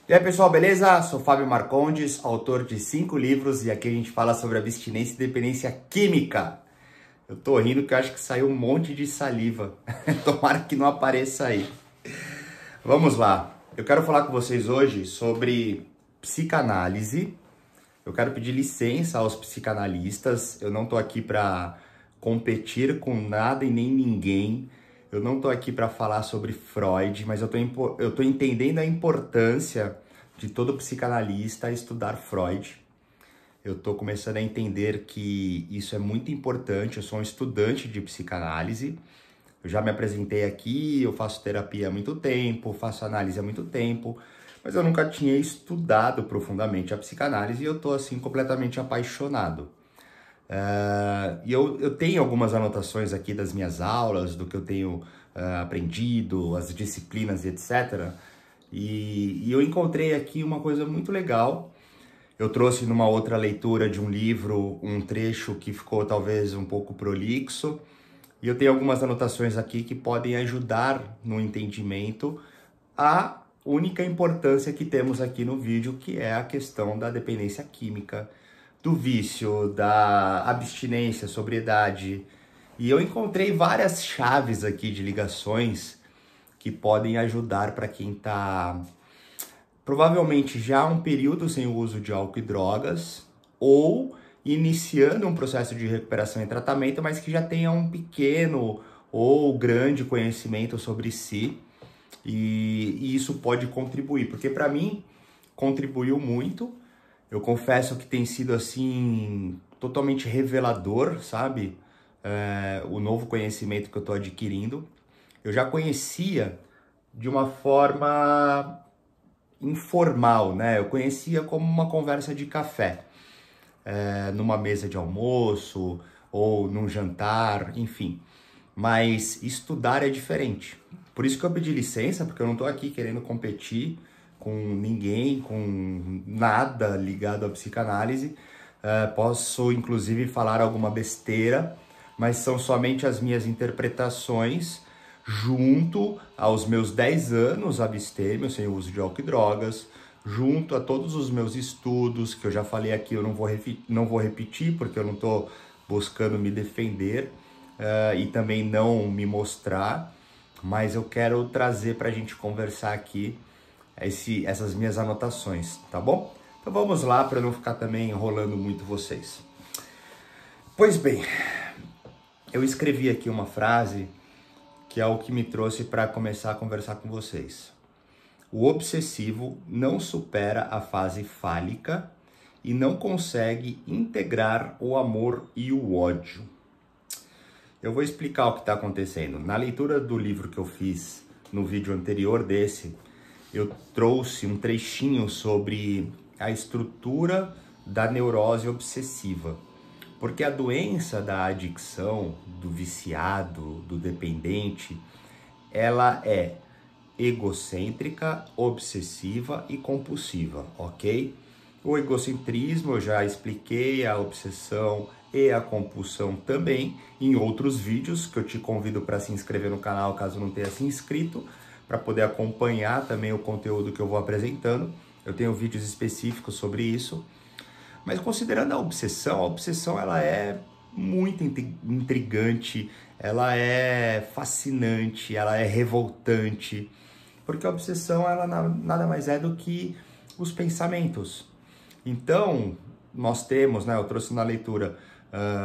E aí pessoal, beleza? Sou Fábio Marcondes, autor de 5 livros e aqui a gente fala sobre abstinência e dependência química. Eu tô rindo que eu acho que saiu um monte de saliva, tomara que não apareça aí. Vamos lá, eu quero falar com vocês hoje sobre psicanálise. Eu quero pedir licença aos psicanalistas, eu não tô aqui para competir com nada e nem ninguém. Eu não tô aqui para falar sobre Freud, mas eu tô entendendo a importância de todo psicanalista estudar Freud. Eu tô começando a entender que isso é muito importante. Eu sou um estudante de psicanálise. Eu já me apresentei aqui, eu faço terapia há muito tempo, faço análise há muito tempo, mas eu nunca tinha estudado profundamente a psicanálise e eu tô assim completamente apaixonado. E eu tenho algumas anotações aqui das minhas aulas, do que eu tenho aprendido, as disciplinas e etc. E eu encontrei aqui uma coisa muito legal. Eu trouxe numa outra leitura de um livro um trecho que ficou talvez um pouco prolixo. E eu tenho algumas anotações aqui que podem ajudar no entendimento a única importância que temos aqui no vídeo, que é a questão da dependência química, do vício, da abstinência, sobriedade. E eu encontrei várias chaves aqui de ligações que podem ajudar para quem está provavelmente já há um período sem o uso de álcool e drogas ou iniciando um processo de recuperação e tratamento, mas que já tenha um pequeno ou grande conhecimento sobre si. E isso pode contribuir, porque para mim contribuiu muito. Eu confesso que tem sido, assim, totalmente revelador, sabe? O novo conhecimento que eu estou adquirindo. Eu já conhecia de uma forma informal, né? Eu conhecia como uma conversa de café, numa mesa de almoço ou num jantar, enfim. Mas estudar é diferente. Por isso que eu pedi licença, porque eu não estou aqui querendo competir com ninguém, com nada ligado à psicanálise. Posso, inclusive, falar alguma besteira, mas são somente as minhas interpretações junto aos meus 10 anos abstêmio, sem uso de álcool e drogas, junto a todos os meus estudos, que eu já falei aqui, eu não vou repetir, porque eu não estou buscando me defender e também não me mostrar, mas eu quero trazer para a gente conversar aqui essas minhas anotações, tá bom? Então vamos lá, para não ficar também enrolando muito vocês. Pois bem, eu escrevi aqui uma frase que é o que me trouxe para começar a conversar com vocês. O obsessivo não supera a fase fálica e não consegue integrar o amor e o ódio. Eu vou explicar o que está acontecendo. Na leitura do livro que eu fiz no vídeo anterior desse, eu trouxe um trechinho sobre a estrutura da neurose obsessiva. Porque a doença da adicção, do viciado, do dependente, ela é egocêntrica, obsessiva e compulsiva, ok? O egocentrismo eu já expliquei, a obsessão e a compulsão também em outros vídeos que eu te convido para se inscrever no canal caso não tenha se inscrito, para poder acompanhar também o conteúdo que eu vou apresentando. Eu tenho vídeos específicos sobre isso. Mas considerando a obsessão ela é muito intrigante, ela é fascinante, ela é revoltante, porque a obsessão ela nada mais é do que os pensamentos. Então, nós temos, né, eu trouxe na leitura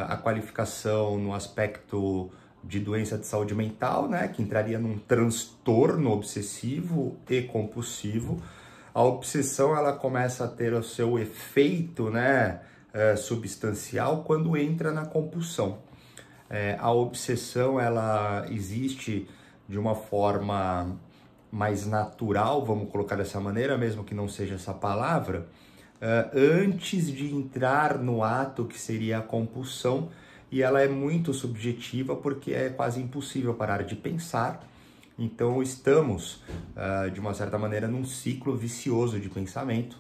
a qualificação no aspecto de doença de saúde mental, né, que entraria num transtorno obsessivo e compulsivo. A obsessão ela começa a ter o seu efeito, né, substancial quando entra na compulsão. A obsessão ela existe de uma forma mais natural, vamos colocar dessa maneira, mesmo que não seja essa palavra, antes de entrar no ato que seria a compulsão, e ela é muito subjetiva porque é quase impossível parar de pensar. Então estamos, de uma certa maneira, num ciclo vicioso de pensamento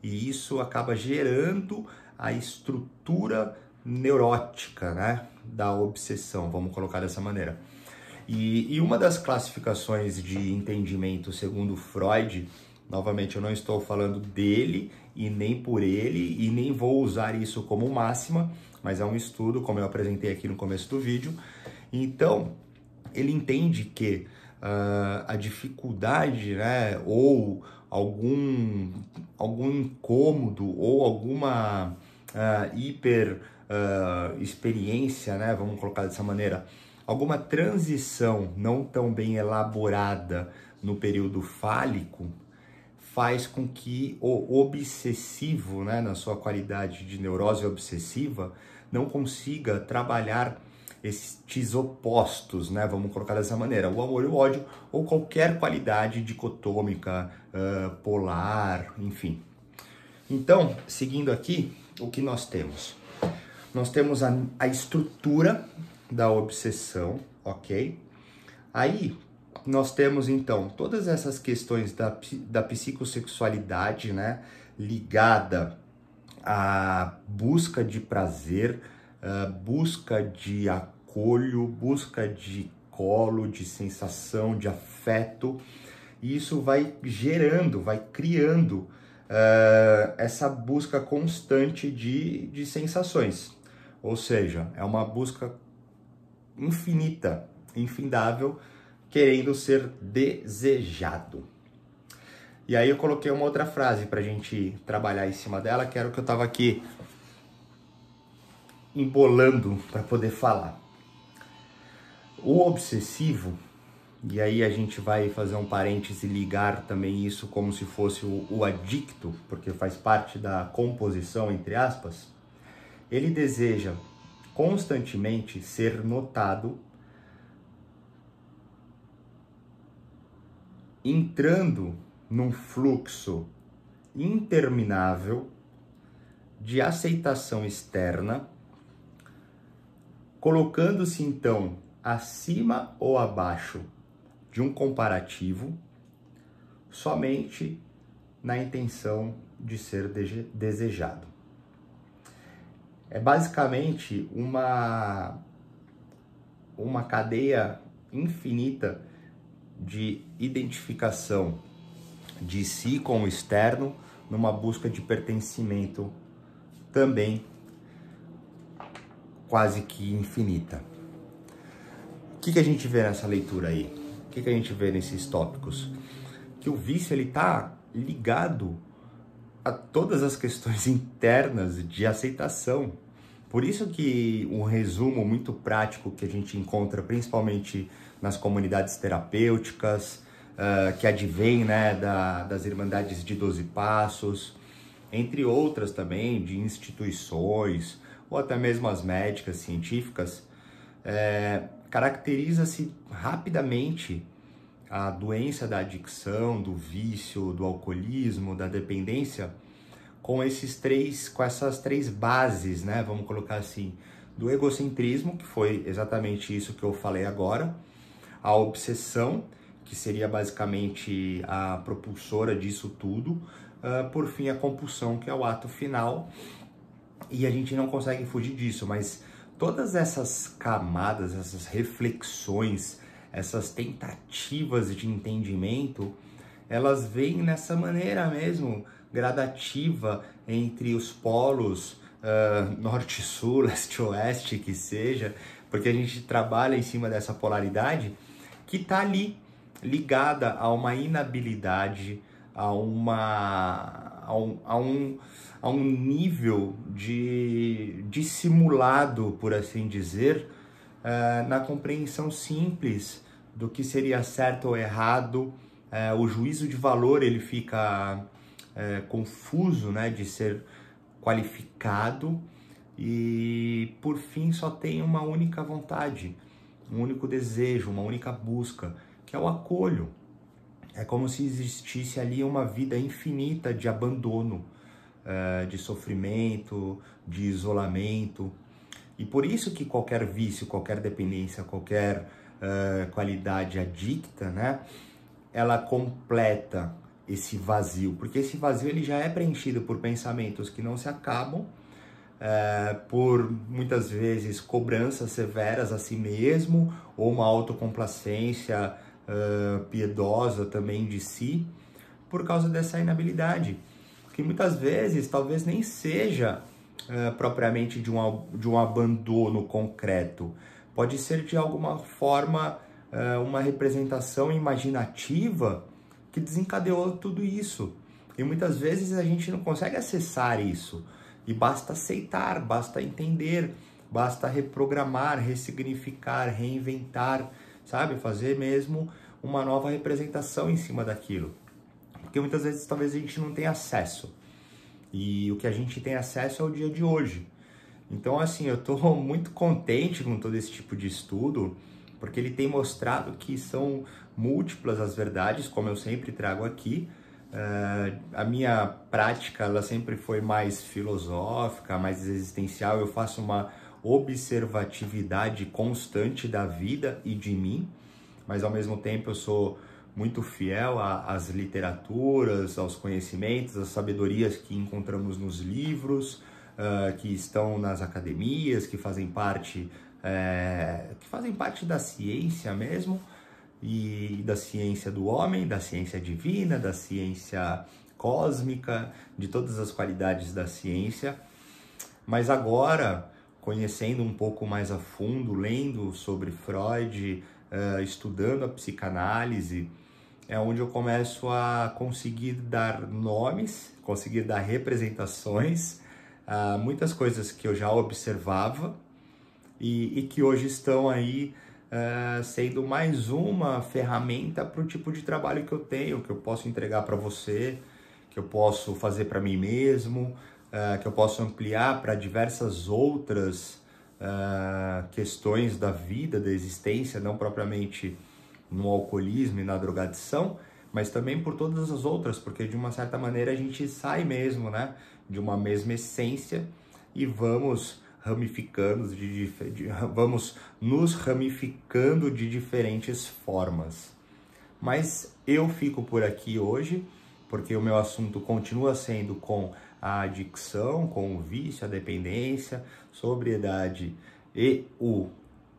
e isso acaba gerando a estrutura neurótica, né, da obsessão, vamos colocar dessa maneira. E uma das classificações de entendimento segundo Freud Novamente, eu não estou falando dele e nem por ele e nem vou usar isso como máxima, mas é um estudo, como eu apresentei aqui no começo do vídeo. Então, ele entende que a dificuldade, né, ou algum incômodo ou alguma experiência, né, vamos colocar dessa maneira, alguma transição não tão bem elaborada no período fálico faz com que o obsessivo, né, na sua qualidade de neurose obsessiva, não consiga trabalhar estes opostos, né? Vamos colocar dessa maneira, o amor e o ódio, ou qualquer qualidade dicotômica, polar, enfim. Então, seguindo aqui, o que nós temos? Nós temos a estrutura da obsessão, ok? Aí, nós temos, então, todas essas questões da psicossexualidade, né? Ligada à busca de prazer, busca de acolho, busca de colo, de sensação, de afeto, e isso vai gerando, vai criando essa busca constante de sensações, ou seja, é uma busca infinita, infindável, querendo ser desejado. E aí eu coloquei uma outra frase para a gente trabalhar em cima dela, que era o que eu estava aqui embolando para poder falar. O obsessivo, e aí a gente vai fazer um parêntese e ligar também isso como se fosse o adicto, porque faz parte da composição, entre aspas, ele deseja constantemente ser notado, entrando num fluxo interminável de aceitação externa, colocando-se então acima ou abaixo de um comparativo, somente na intenção de ser desejado. É basicamente uma cadeia infinita de identificação de si com o externo, numa busca de pertencimento também quase que infinita. O que a gente vê nessa leitura aí? O que a gente vê nesses tópicos? Que o vício ele está ligado a todas as questões internas de aceitação. Por isso que um resumo muito prático que a gente encontra principalmente nas comunidades terapêuticas, que advém, né, das Irmandades de 12 Passos, entre outras também, de instituições, ou até mesmo as médicas, científicas, caracteriza-se rapidamente a doença da adicção, do vício, do alcoolismo, da dependência, com essas três bases, né? Vamos colocar assim, do egocentrismo, que foi exatamente isso que eu falei agora, a obsessão, que seria basicamente a propulsora disso tudo, por fim a compulsão, que é o ato final, e a gente não consegue fugir disso, mas todas essas camadas, essas reflexões, essas tentativas de entendimento, elas vêm nessa maneira mesmo, gradativa entre os polos, norte-sul, leste-oeste, que seja, porque a gente trabalha em cima dessa polaridade que está ali, ligada a uma inabilidade, a um nível de simulado, por assim dizer, na compreensão simples do que seria certo ou errado. O juízo de valor ele fica confuso, né, de ser qualificado, e por fim só tem uma única vontade, um único desejo, uma única busca, que é o acolho. É como se existisse ali uma vida infinita de abandono, de sofrimento, de isolamento. E por isso que qualquer vício, qualquer dependência, qualquer qualidade adicta, né, ela completa esse vazio, porque esse vazio ele já é preenchido por pensamentos que não se acabam, por muitas vezes cobranças severas a si mesmo, ou uma autocomplacência piedosa também de si, por causa dessa inabilidade, que muitas vezes talvez nem seja propriamente de um abandono concreto, pode ser de alguma forma uma representação imaginativa que desencadeou tudo isso. E muitas vezes a gente não consegue acessar isso. E basta aceitar, basta entender, basta reprogramar, ressignificar, reinventar, sabe? Fazer mesmo uma nova representação em cima daquilo. Porque muitas vezes talvez a gente não tenha acesso. E o que a gente tem acesso é o dia de hoje. Então, assim, eu estou muito contente com todo esse tipo de estudo, porque ele tem mostrado que são múltiplas as verdades, como eu sempre trago aqui. A minha prática, ela sempre foi mais filosófica, mais existencial. Eu faço uma observatividade constante da vida e de mim, mas ao mesmo tempo eu sou muito fiel às literaturas, aos conhecimentos, às sabedorias que encontramos nos livros, que estão nas academias, que fazem parte da ciência mesmo, e da ciência do homem, da ciência divina, da ciência cósmica, de todas as qualidades da ciência. Mas agora, conhecendo um pouco mais a fundo, lendo sobre Freud, estudando a psicanálise, é onde eu começo a conseguir dar nomes, conseguir dar representações a muitas coisas que eu já observava e que hoje estão aí sendo mais uma ferramenta para o tipo de trabalho que eu tenho, que eu posso entregar para você, que eu posso fazer para mim mesmo, que eu posso ampliar para diversas outras questões da vida, da existência, não propriamente no alcoolismo e na drogadição, mas também por todas as outras, porque de uma certa maneira a gente sai mesmo, né, de uma mesma essência e vamos vamos nos ramificando de diferentes formas. Mas eu fico por aqui hoje, porque o meu assunto continua sendo com a adicção, com o vício, a dependência, sobriedade e o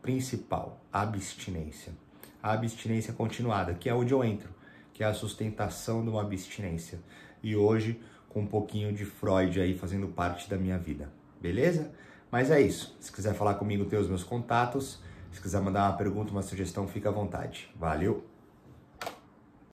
principal, a abstinência. A abstinência continuada, que é onde eu entro, que é a sustentação de uma abstinência. E hoje, com um pouquinho de Freud aí fazendo parte da minha vida, beleza? Mas é isso. Se quiser falar comigo, tem os meus contatos. Se quiser mandar uma pergunta, uma sugestão, fica à vontade. Valeu!